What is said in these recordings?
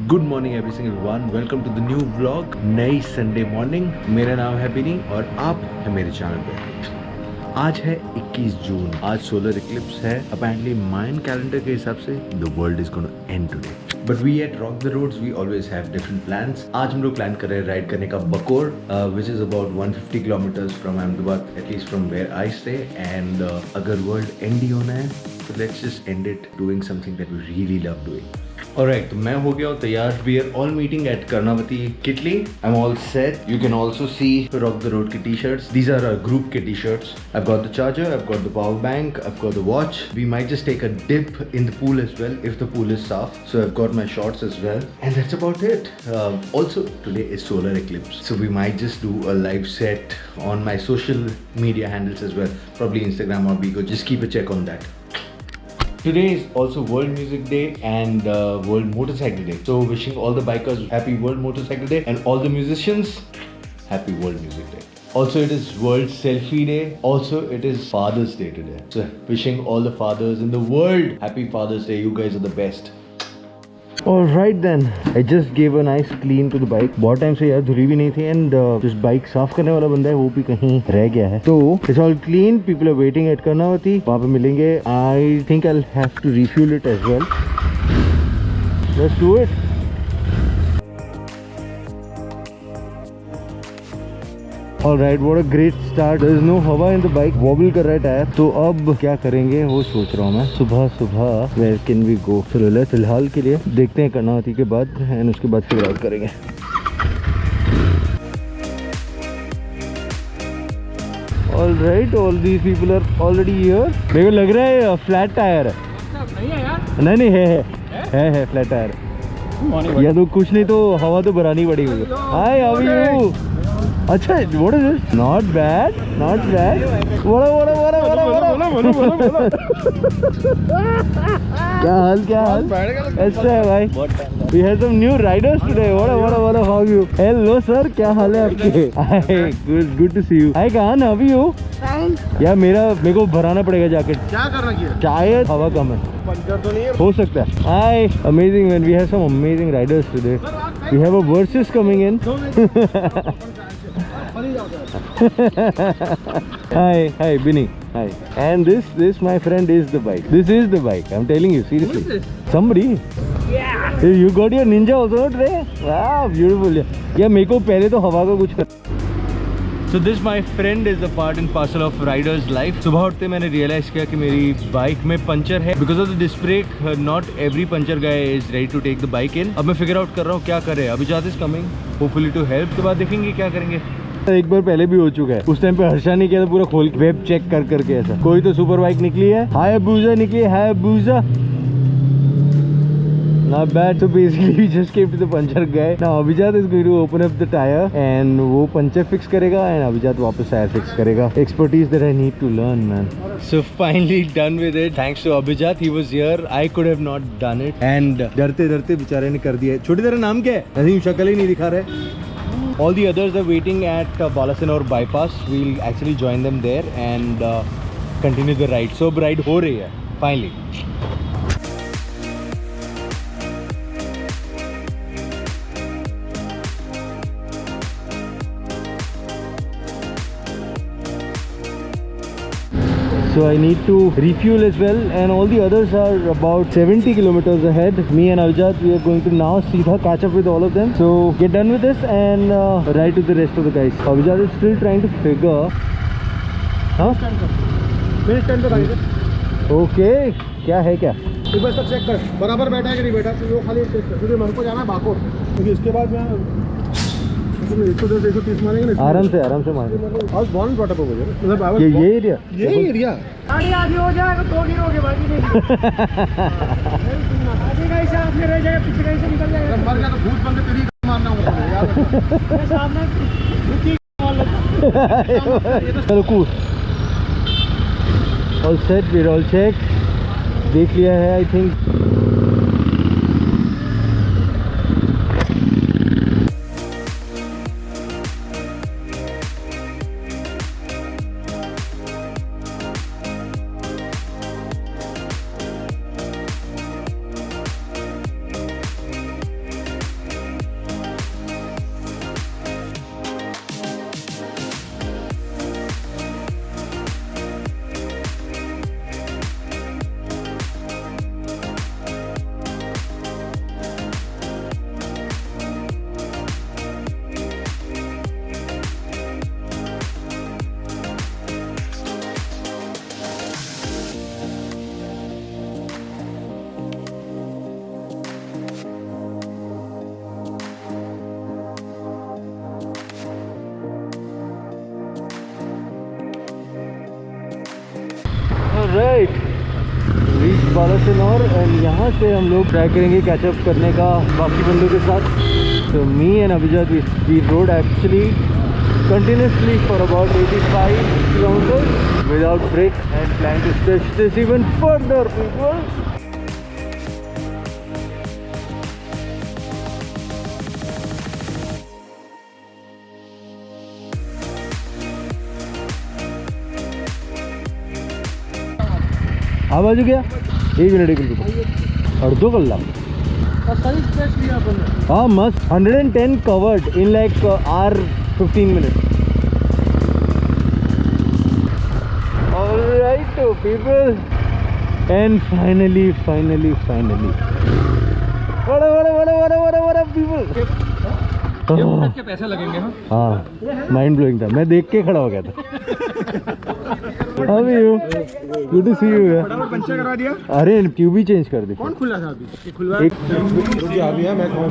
Good morning every single one, welcome to the new vlog. नई Sunday morning. मेरा नाम है बिनी और आप है मेरे चैनल पे। आज है 21 जून। आज सोलर इक्लिप्स है। अपेरेंटली मायन कैलेंडर के हिसाब से the world is gonna end today, but we at rock the roads we always have different plans. आज हम लोग प्लान कर रहे हैं राइड करने का Bakor, which is about 150 kilometres from Ahmedabad, at least from where I stay. And अगर वर्ल्ड एंड ही होना है तो let's just end it doing something that we really love doing. Alright, तो मैं हो गया हूँ तैयार। We are all meeting at Karnavati Kitli. I'm all set. You can also see Rock the Road के t-shirts. These are our group के t-shirts. I've got the charger, I've got the power bank, I've got the watch. We might just take a dip in the pool as well if the pool is soft. So I've got my shorts as well. And that's about it. Also, today is solar eclipse. So we might just do a live set on my social media handles as well. Probably Instagram or Bigo. Just keep a check on that. Today is also World Music Day and World Motorcycle Day. So wishing all the bikers happy World Motorcycle Day and all the musicians happy World Music Day. Also it is World Selfie Day. Also it is Father's Day today. So wishing all the fathers in the world happy Father's Day. You guys are the best. Alright then, I just gave a nice clean to the bike. बहुत time से यार धुली भी नहीं थी and जिस bike साफ करने वाला बंदा है वो भी कहीं रह गया है। तो it's all clean, people are waiting at Karnavati, वहाँ पे मिलेंगे। I think I will have to refuel it as well. Let's do it. Alright, what a great start. There is no हवा in the bike. Wobble कर रहा है tyre. तो अब क्या करेंगे वो सोच रहा हूँ मैं। सुबह where can we go? फिलहाल के लिए देखते हैं कर्नावती के बाद एंड उसके बाद फिर आउट करेंगे। Alright, all these people are already here. मेरे को लग रहा है फ्लैट टायर है। नहीं है यार? नहीं है फ्लैट टायर। या तो कुछ नहीं तो हवा तो भरानी पड़ेगी। Hi, how are you? अच्छा, what is this? Not bad. क्या हाल? ऐसा है भाई। We have some new riders today. What how are you? Hello sir, क्या हाल है आपके? Good to see you. Hi Kahan, how are you? Fine. यार मेरे को भराना पड़ेगा जैकेट। क्या करना किया? शायद हवा कम है। पंचर तो नहीं है? हो सकता है। Hi, amazing man. We have some amazing riders today. We have a versus coming in. Hi Binny. Hi. And this my friend is the bike. This is the bike. I'm telling you seriously. Who is this? Somebody. Yeah. You got your Ninja also today? Wow, beautiful. Yeah, मेरे को पहले तो हवा का कुछ कर। So this my friend is a part and parcel of rider's life. सुबह उठते मैंने realize किया कि मेरी बाइक में पंचर है because of the disc brake. Not every puncher guy is ready to take the bike in. अब मैं figure out कर रहा हूँ क्या करे। अभिजात is coming hopefully to help। के बाद देखेंगे क्या करेंगे। एक बार पहले भी हो चुका है, उस टाइम पे हर्षा नहीं किया था, पूरा खोल वेब चेक करके ऐसा। कोई तो सुपर बाइक निकली है, हायाबुसा निकली है, Hayabusa. Not bad. So basically we just came to the puncher guy. Now Abhijat is going to open up the tire and वो पंचर फिक्स करेगा and Abhijat वापस टायर फिक्स करेगा। Expertise that I need to learn, man. So finally done with it. Thanks to Abhijat, he was here. I could have not done it. And डरते बेचारे ने कर दिया। छोटी तेरा नाम क्या है? ऐसी शक्ल ही नहीं दिखा रहे। All the others are waiting at Balasinore bypass. We'll actually join them there and continue the ride. So ride हो रही है finally. So I need to refuel as well and all the others are about 70 kilometers ahead. Me and Avijat, we are going to now सीधा catch up with all of them. So get done with this and ride to the rest of the guys. Avijat is still trying to figure. हाँ? Minute 10 पे गाड़ी। Okay, क्या है क्या? एक बार सब check कर, बराबर बैठा है कि नहीं बैठा? तो वो खाली चेक कर। मेरे को जाना है बाकोर, क्योंकि इसके बाद मैं 110-130 मारेंगे ना। आराम से मारेंगे। और बॉन्ड बॉटअप हो गया मतलब ये एरिया आगे हो जाएगा तो गिरोगे बाकी नहीं। आगे का हिसाब आपने रह जाएगा, पीछे का हिसाब निकल जाएगा। मर गया तो भूत बन के तेरी मारना होगा यार। सामने चलो कूद। All set, we all check, देख लिया है आई थिंक। बालासिनोर एंड यहाँ से हम लोग ट्राई करेंगे कैचअप करने का बाकी बंदों के साथ. So me and Abhijat, we rode actually continuously for about 85 kilometers without break and plan to stretch this even further, people. आवाज क्या 1 मिनट 1 मिनट और 2 कल्ला हाँ मस्त 110 covered in like hour 15 minutes. Alright people, and finally what up people. के पैसे लगेंगे. हाँ mind blowing था, मैं देख के खड़ा हो गया था. अभी you good to see you यार. फटाफट पंचर करा दिया. अरे ट्यूब ही चेंज कर दी. कौन खुला था अभी? ये खुलवा.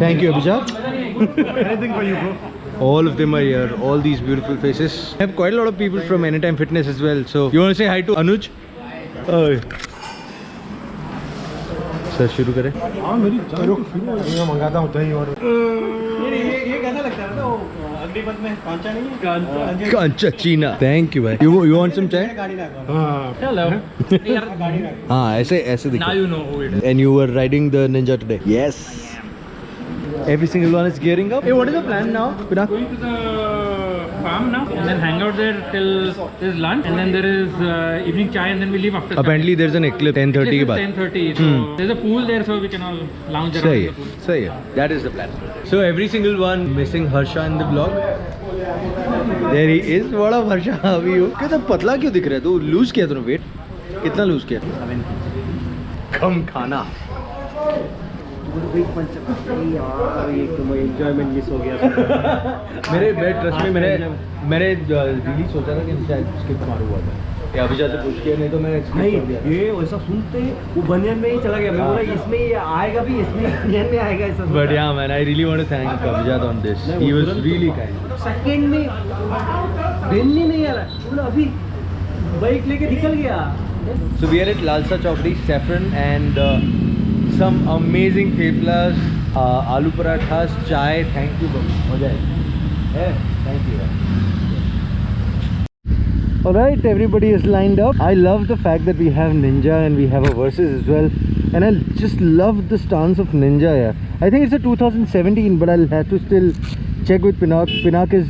Thank you Abhijat. Anything for you bro. All of them are here, all these beautiful faces. I have quite a lot of people from Anytime Fitness as well. So you want to say hi to Anuj? Sir शुरू करें. हाँ मेरी मैं मंगाता हूँ दही और ये कैसा लगता है ना अग्निपथ में कांचा नहीं है. कांचा चीना. थैंक यू भाई. You want some चाय? हाँ. Hello. हाँ ऐसे दिखता. Now you know who it is. And you were riding the Ninja today? Yes. Every single one is gearing up. Hey, what is the plan now, Pinak? Going to the farm now and then hang out there till there's lunch and then there is evening chai and then we leave after. Apparently there's an eclipse 10:30 के बाद. 10:30. So there's a pool there so we can all lounge around सही the pool. है, सही है. That is the plan. So every single one missing Harsha in the vlog. There he is. What up Harsha? How are you? कितना पतला क्यों दिख रहा है तू? लूज किया तूने वेट? कितना लूज किया? कम खाना. एंजॉयमेंट मिस हो गया. मेरे ट्रस्ट में मैंने रियली सोचा था कि शायद स्किप मारू हुआ था या अभी जाते पूछ किया, नहीं तो मैं नहीं ये वैसा सुनते वो बनियान में ही चला गया. मैं बोला इसमें ये आएगा भी, इसमें बनियान में आएगा ऐसा. But ya man I really want to thank Abhijat on this. He was really kind. Second में बेलनी नहीं आ रहा, बोला अभी बाइक लेके निकल गया. So we are at Lalsa Chowdhury, saffron and some amazing theplas, aloo parathas, chai. Thank you मजा है. Thank you. Alright, everybody is lined up. I love the fact that we have Ninja and we have a versus as well, and I just love the stance of Ninja here. I think it's a 2017, but I'll have to still check with Pinak. Pinak is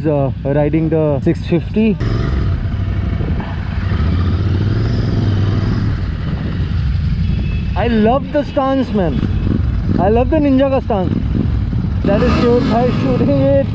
riding the 650. I love the stance, man. I love the Ninja ka stance. That is cute. By shooting it.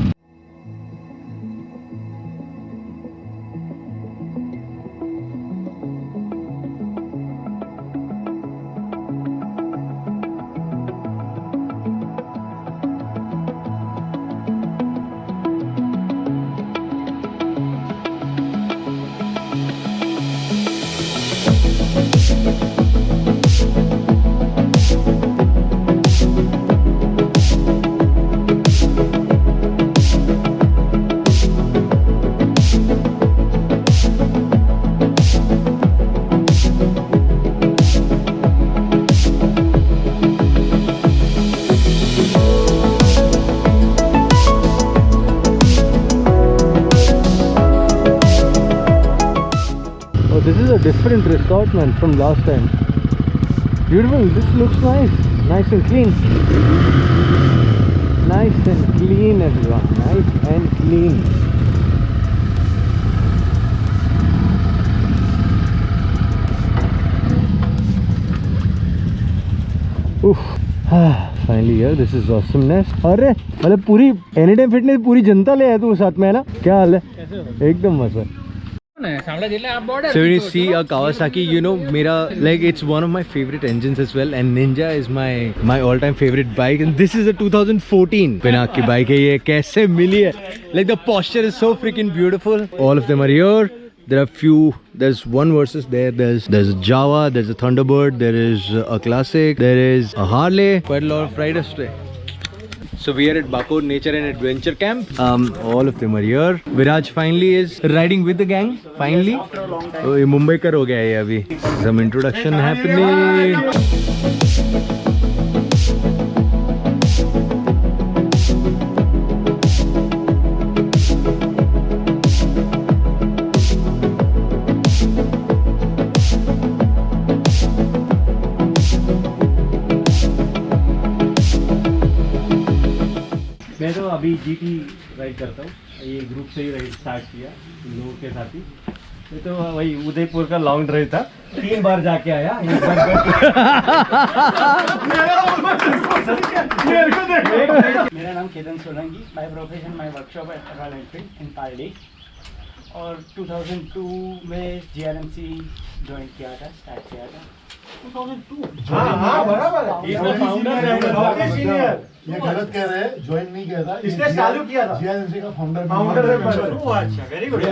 This is a different resort, man, from last time. Beautiful. This looks nice. Nice and clean. Nice and clean, everyone. Nice and clean. Oof. Finally here. This is awesomeness. अरे मतलब पूरी Anytime Fitness पूरी जनता ले आया तू साथ में, है ना? क्या हाल है? एकदम मस्त है. So when you see a Kawasaki, you know, it's one of my favorite engines as well, and Ninja is my all-time favorite bike, and this is a 2014 Pinak ki bike hai. Ye kaise mili hai? Like the posture is so freaking beautiful. All of them are here. There are there's one versus there. There's a Java, there's a Thunderbird, there is a Classic, there is a Harley. Quite a lot of riders today. So we are at Bakor Nature and Adventure Camp. All of them are here. Viraj finally is riding with the gang. Finally. Oh, ये मुंबई कर हो गया है अभी. Some introduction happening. मैं तो अभी GT ride करता हूँ, ये ग्रुप से ही राइड स्टार्ट किया इन लोगों के साथ ही। ये तो वही उदयपुर का लॉन्ग ड्राइव था, 3 बार जाके आया। मेरा नाम Ketan Solanki, by profession my workshop at Royal Enfield in Pardi, और 2002 में जीआरएमसी ज्वाइन किया था, स्टार्ट किया था 2002। हाँ बराबर है, ये गलत कह रहे हैं, ज्वाइन नहीं किया था, इसने चालू किया था। जीआरएमसी का फाउंडर अच्छा, very good.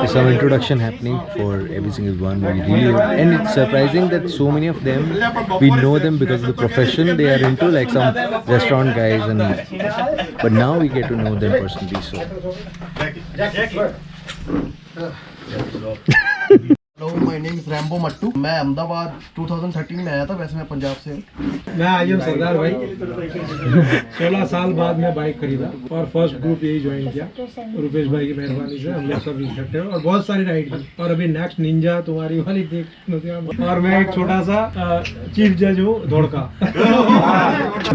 Some introduction happening for every single one. We really, and it's surprising that so many of them, we know them because of the profession they are into, like some restaurant guys, and but now we get to know them personally. So hello, my name is Rambo Mattoo. मैं अहमदाबाद 2013 में आया था, वैसे मैं पंजाब से हूँ। मैं आयुब सरदार भाई 16 साल बाद मैं बाइक खरीदा और फर्स्ट ग्रुप यही ज्वाइन किया। रुपेश भाई की मेहरबानी से हम लोग सब इकट्ठे हैं और बहुत सारी राइड की। और अभी नेक्स्ट निंजा तुम्हारी वाली देख, और मैं एक छोटा सा चीफ जज हूँ धोड़का।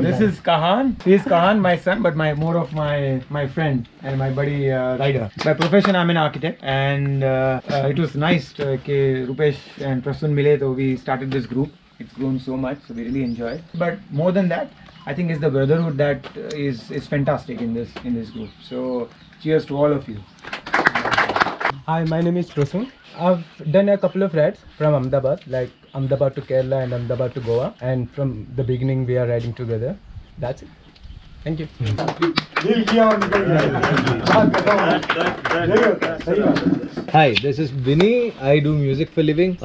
This is Kahan. He is Kahan, my son, but more of my friend and my buddy rider. By profession, I'm an architect, and it was nice कि Rupesh and Prasun mile, so we started this group. It's grown so much, so we really enjoy it. But more than that, I think it's the brotherhood that is fantastic in this group. So cheers to all of you. Hi, my name is Prasun. I've done a couple of rides from Ahmedabad, like Ahmedabad to Kerala and Ahmedabad to Goa, and from the beginning we are riding together. That's it. Thank you. hi, this is Vinny. I do music for living.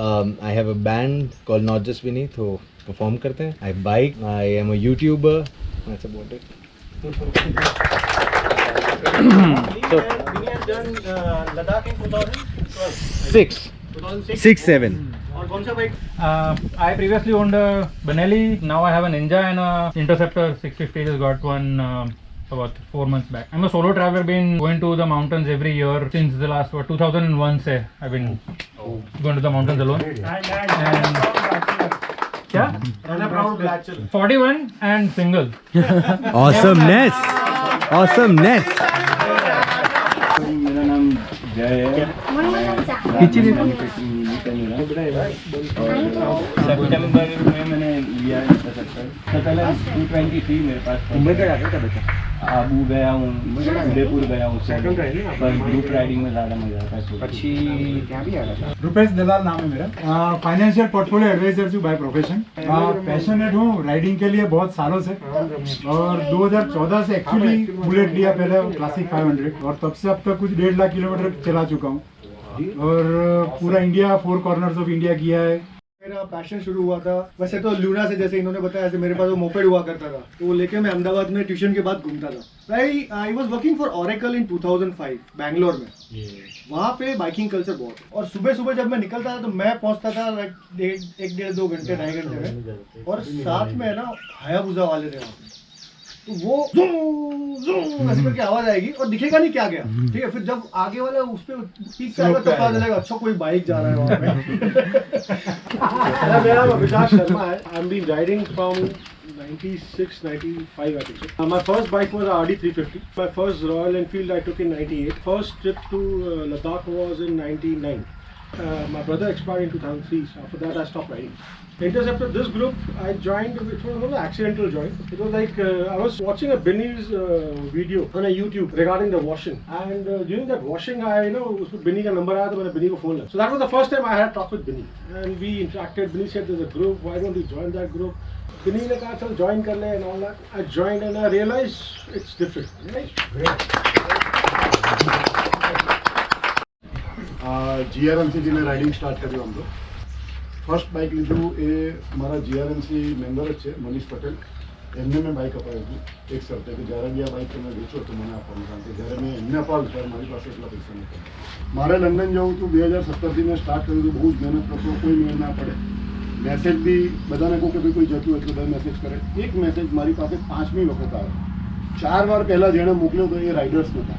I have a band called Not Just Vinny, so perform करते हैं. I bike. I am a YouTuber. That's about it. So, we have done Ladakh in 2012. 6, 7. और कौन सा bike? I previously owned a Benelli. Now I have a Ninja and a Interceptor 650. Just got one about 4 months back. I'm a solo traveler. Been going to the mountains every year since the last 2001. Say I've been going to the mountains alone. And yeah, And a proud bachelor. 41 and single. Awesomeness. Awesomeness. मेरा नाम जय है, सितंबर में मैंने लिया है। पहले 220 थी मेरे पास। मुंबई का जाता था बच्चा, आबू गया हूँ, उदयपुर गया हूँ, पर ग्रुप राइडिंग में ज़्यादा मजा आता है। अच्छी क्या भी आ रहा था। रुपेश दलाल नाम है मेरा। फाइनेंशियल पोर्टफोलियो एडवाइजर हूँ बाय प्रोफेशन। पैशनेट हूँ राइडिंग के लिए बहुत सालों से, और 2014 से एक्चुअली बुलेट लिया पहले, क्लासिक 500, और तब से अब तक कुछ 1.5 लाख किलोमीटर चला चुका हूँ, और पूरा इंडिया 4 कॉर्नर्स ऑफ इंडिया किया है। मेरा पैशन शुरू हुआ था वैसे तो लूना से, जैसे इन्होंने बताया, ऐसे मेरे पास वो मोपेड हुआ करता था, तो वो लेके मैं अहमदाबाद में ट्यूशन के बाद घूमता था। I was working for Oracle in 2005 Bangalore में। वहाँ पे बाइकिंग कल्चर बहुत, और सुबह सुबह जब मैं निकलता था तो मैं पहुँचता था 1-1.5-2 घंटे 2.5 घंटे में, और साथ में ना हायाबुसा वाले थे वहाँ पे, तो वो ज़ूम ऐसे करके आवाज आएगी और दिखेगा नहीं क्या गया, ठीक है। फिर जब आगे वाला उस पे पीक से आएगा तो पता चलेगा अच्छा कोई बाइक जा रहा है वहाँ पे। मेरा नाम अभिषेक शर्मा है। I am been riding from 96, 95 I think so. My first bike was a RD 350. My first Royal Enfield I took in 98. First trip to Ladakh was in 99. My brother expired in 2003. So after that I stopped riding. Interceptor, this group I joined, which was an accidental join. It was like I was watching a Binny's video on a YouTube regarding the washing, and during that washing I उसमें Binny का number आया तो मैंने Binny को phone किया. So that was the first time I had talked with Binny, and we interacted. Binny said there's a group, why don't you join that group? Binny ने कहा चल join कर ले and all that. I joined and I realized it's different. Right? GRMC जी में riding start कर रहे हम लोग। फर्स्ट बाइक લીધું એ મારા GRMC મેમ્બર જ છે મનીષ પટેલ, એમને મેં બાઇક અપાવી હતી એક શરતે કે જ્યારે બી આ બાઇક તમે વેચો તો મને આપવાનું, કારણ કે જ્યારે મેં એમને અપાવ્યું ત્યારે મારી પાસે એટલા પૈસા નહોતા. મારે લંડન જવું હતું 2017થી મેં સ્ટાર્ટ કર્યું હતું, બહુ જ મહેનત કરતો, કોઈ મેળ ના પડે. મેસેજ બી બધાને કહું કે ભાઈ કોઈ જતું હોય તો બધા મેસેજ કરે. એક મેસેજ મારી પાસે 5મી વખત આવ્યો. 4 વાર પહેલાં જેણે મોકલ્યો તો એ રાઇડર્સ નહોતા,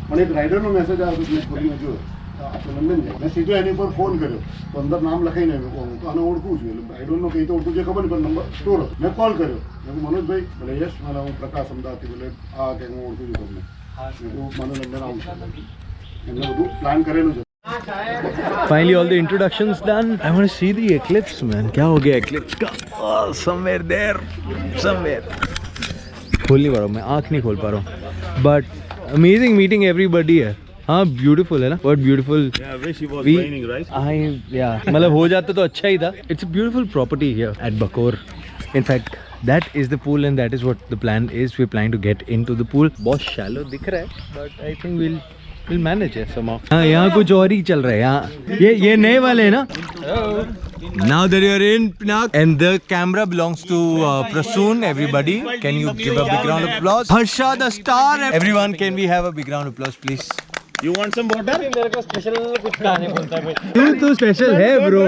પણ એક રાઇડરનો મેસેજ આવ્યો તો મેં ખોલીને જોયો આપણે લંડન જાય. મેં સીધો એની પર ફોન કર્યો તો અંદર નામ લખાઈને હું તો આને ઓળખું છું, એટલે આઈ ડોન્ટ નો કંઈ તો ઓળખું છે ખબર નહીં, પણ નંબર સ્ટોર હતો. મેં કોલ કર્યો, મેં કહું મનોજભાઈ, બોલે યસ, મને હું પ્રકાશ અમદાવાદથી, બોલે હા કે હું ઓળખું છું તમને, મેં કહું મને લંડન આવું છે. એમને બધું પ્લાન કરેલું છે. Finally, all the introductions done. I want to see the eclipse, man. क्या हो गया eclipse का? Oh, somewhere there, somewhere. खोल नहीं पा रहा हूँ मैं, आँख नहीं खोल पा रहा हूँ. But amazing meeting everybody है. हाँ, beautiful है ना? What beautiful. Yeah, I wish it was raining, right? Yeah. मतलब हो जाता तो अच्छा ही था. It's a beautiful property here at Bakor. In fact, that is the pool and that is what the plan is. We're planning to get into the pool. बहुत shallow दिख रहा है, but I think we'll manage it somehow. हाँ, यहाँ कुछ और ही चल रहा है यहाँ. ये नए वाले हैं ना? Now that you are in Pinak and the camera belongs to Prasoon, everybody, can you give a big round of applause? Harsha the star. Everyone, can we have a big round of applause, please? You want some water? तू special है bro.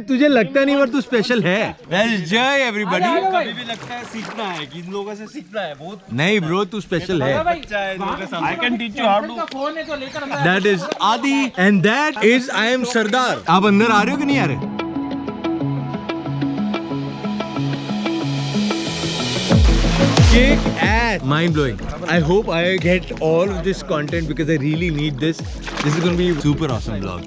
तुझे लगता नहीं पर तू special है. That's Jay everybody. कभी भी लगता है सीखना है कि इन लोगों से सीखना है बहुत. नहीं ब्रो, तू स्पेशल है. I can teach you how to. That is Adi and that is I am Sardar. आप अंदर आ रहे हो कि नहीं आ रहे? Kick ass. Mind blowing. I hope I get all of this content because I really need this. This is going to be a super awesome vlog.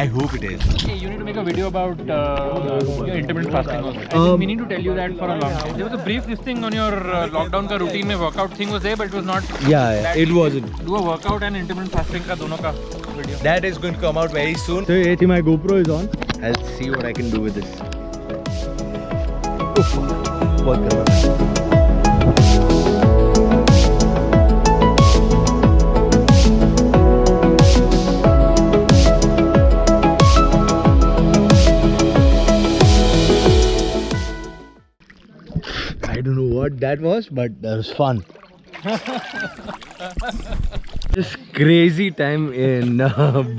I hope it is. Okay, you need to make a video about your intermittent fasting also. I've been meaning to tell you that for a long time. There was a brief this thing on your lockdown ka routine mein workout thing was there, but it was not. Yeah, it wasn't. Do a workout and intermittent fasting ka dono ka video. That is going to come out very soon. So my GoPro is on. I'll see what I can do with this. Oof. बहुत करवा. I don't know what that was, but that was fun. This crazy time in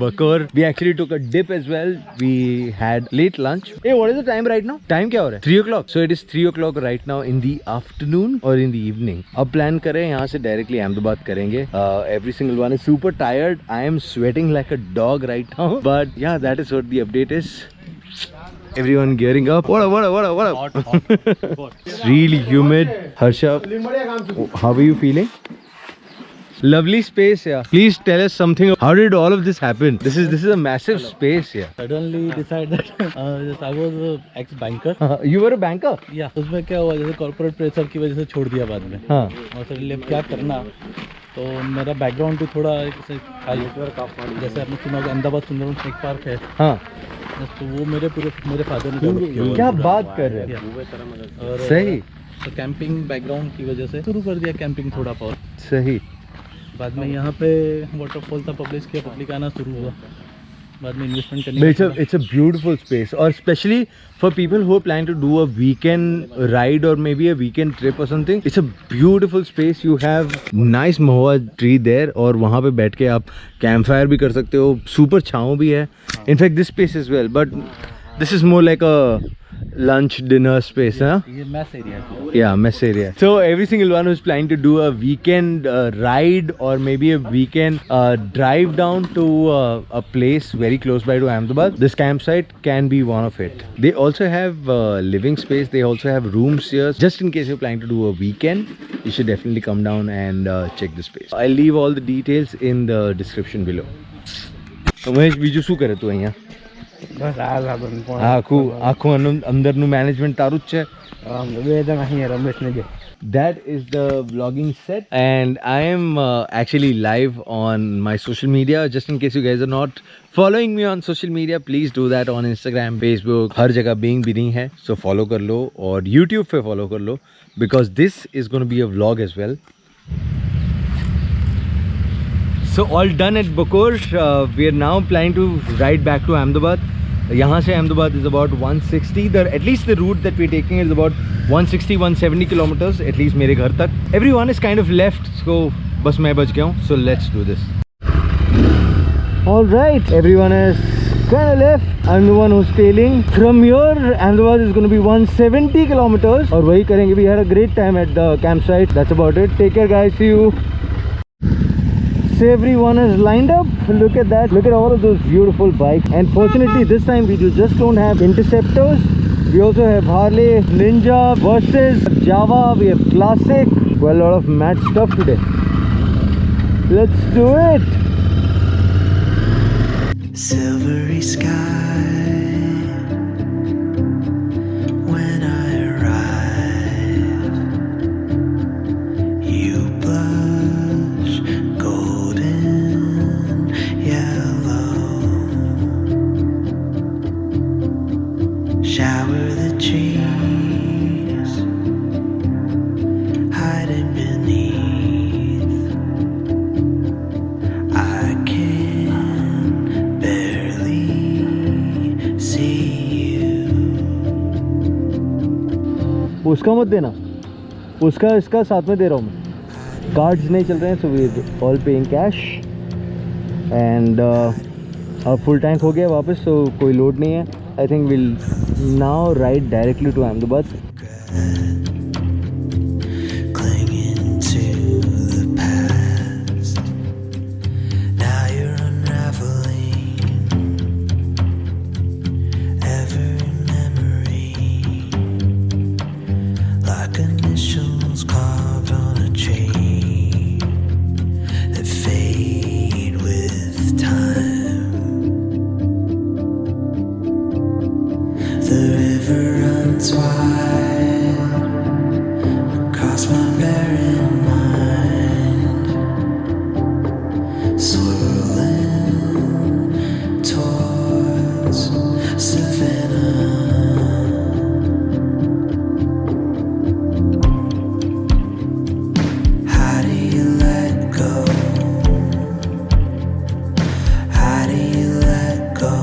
Bakor. We actually took a dip as well. We had late lunch. Hey, what is the time right now? Time क्या हो रहा है? 3 o'clock. So it is 3 o'clock right now in the afternoon or in the evening. अब plan करें यहाँ से directly Ahmedabad करेंगे. Every single one is super tired. I am sweating like a dog right now. But yeah, that is what the update is. Everyone gearing up. What up? It's really humid. Harsha, how are you feeling? Lovely space, yeah. Please tell us something. How did all of this happen? This is a massive space here. Suddenly decided that I was an ex-banker. You were a banker? Yeah. उसमें क्या हुआ, जैसे corporate pressure की वजह से छोड़ दिया बाद में. हाँ. और सडनली अब क्या करना, तो मेरा बैकग्राउंड भी थोड़ा जैसे आपने सुना होगा अहमदाबाद सुंदरवन स्नेक पार्क है. हाँ. तो वो मेरे फादर ने डेवलप किया. क्या बात कर रहे हैं? और सही. तो कैंपिंग बैकग्राउंड की वजह से शुरू कर दिया कैंपिंग थोड़ा बहुत. सही. बाद में यहाँ पे वाटरफॉल था, पब्लिश किया, पब्लिक आना शुरू हुआ. बाद में इन्वेस्टमेंट करने. It's a beautiful space, or especially for people who are planning to do a weekend ride or maybe a weekend trip or something. It's a beautiful space. You have nice mahua tree there, और वहाँ पे बैठ के आप campfire भी कर सकते हो. Super छाँव भी है. In fact, this space as well, but this is more like a lunch dinner space, huh? ये mess area है. Yeah, mess area. So every single one who's planning to do a weekend ride or maybe a weekend drive down to a place very close by to Ahmedabad, this campsite can be one of it. They also have living space. They also have rooms here. Just in case you're planning to do a weekend, you should definitely come down and check the space. I'll leave all the details in the description below. Mahesh, બીજું શું કરે તું અહીંયા? બસ આ લાગણ આખું અંદરનું management તારું જ છે. બે જણ અહીંયા રમેશ ને બે. That is the vlogging set, and I am actually live on my social media. Just in case you guys are not following me on social media, please do that on Instagram, Facebook. हर जगह being नहीं है, so follow कर लो, और YouTube पे follow कर लो, because this is going to be a vlog as well. So all done at Bakor. We are now planning to ride back to Ahmedabad. यहाँ से Ahmedabad is about 160. At least the route that we're taking is about 160-170 kilometers. At least मेरे घर तक. Everyone is kind of left, so बस मैं बच गया हूँ. So let's do this. All right, everyone is kind of left. I'm the one who's tailing. From here, Ahmedabad is going to be 170 kilometers. और वही करेंगे. We had a great time at the campsite. That's about it. Take care, guys. See you. So everyone is lined up. Look at that. Look at all of those beautiful bikes. And fortunately, this time we just don't have Interceptors. We also have Harley, Ninja, Versus, Java. We have Classic. Well, a lot of mad stuff today. Let's do it. Silvery sky when I arrive, you blush golden yellow, shower the trees hiding beneath. I can barely see you. उसका मत देना, उसका इसका साथ में दे रहा हूँ मैं. कार्ड्स नहीं चल रहे हैं, so we all paying cash. And अब फुल टैंक हो गया वापस, so कोई लोड नहीं है. I think we'll now ride directly to Ahmedabad. Clinging to the past. Now you're unraveling every memory, like initials carved on a chain that fade with time. The river runs wide across my barren mind, swirling towards Savannah. How do you let go? How do you let go?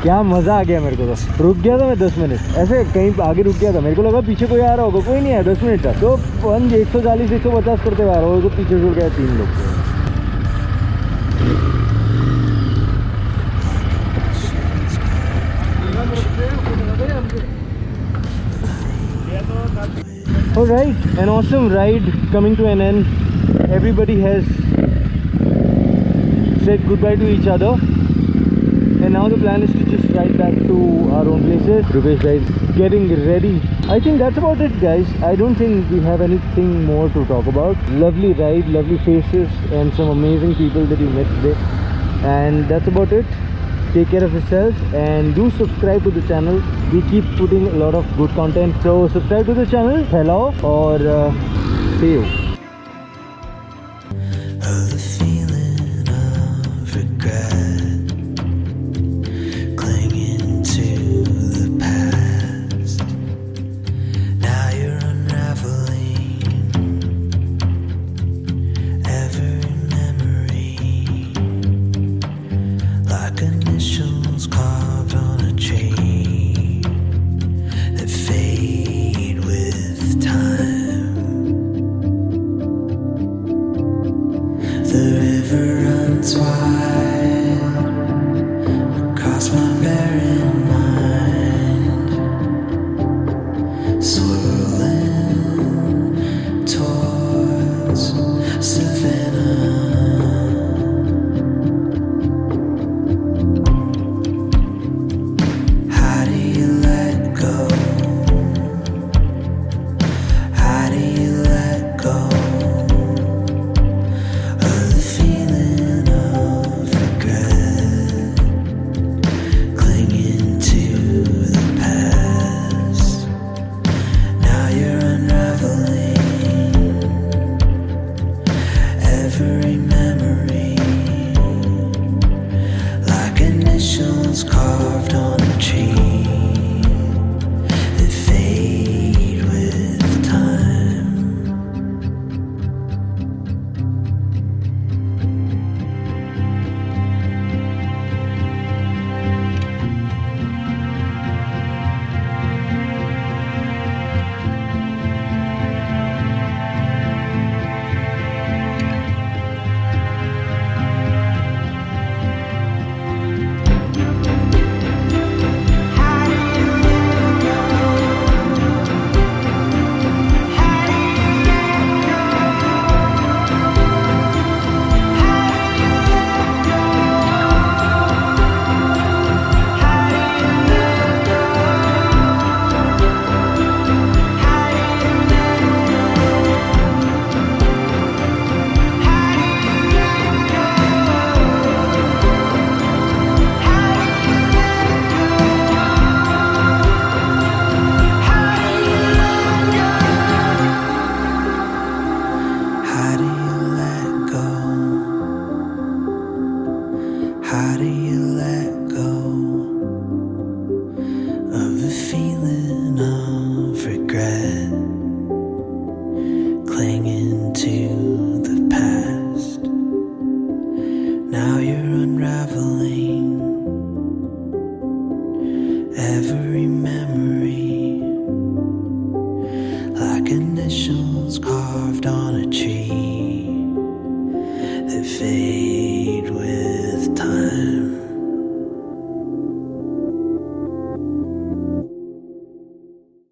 क्या मज़ा आ गया मेरे को. तो रुक गया था मैं 10 मिनट, ऐसे कहीं आगे रुक गया था. मेरे को लगा पीछे कोई आ रहा होगा, कोई नहीं आया 10 मिनट तक. तो 140-150 करते हुए आ रहा होगा, तो पीछे छूट गया 3 लोग. Alright, an awesome ride coming to an end. Everybody has said goodbye to each other. And now the plan is to just ride back to our own places. Rupesh is getting ready. I think that's about it, guys. I don't think we have anything more to talk about. Lovely ride, lovely faces, and some amazing people that you met today. And that's about it. Take care of yourselves and do subscribe to the channel. We keep putting a lot of good content. So subscribe to the channel. Hello or see you. Of the feeling of regret, clinging to the past. Now you're unraveling every memory, like initials carved on a chain that fade with time. The river runs wide across my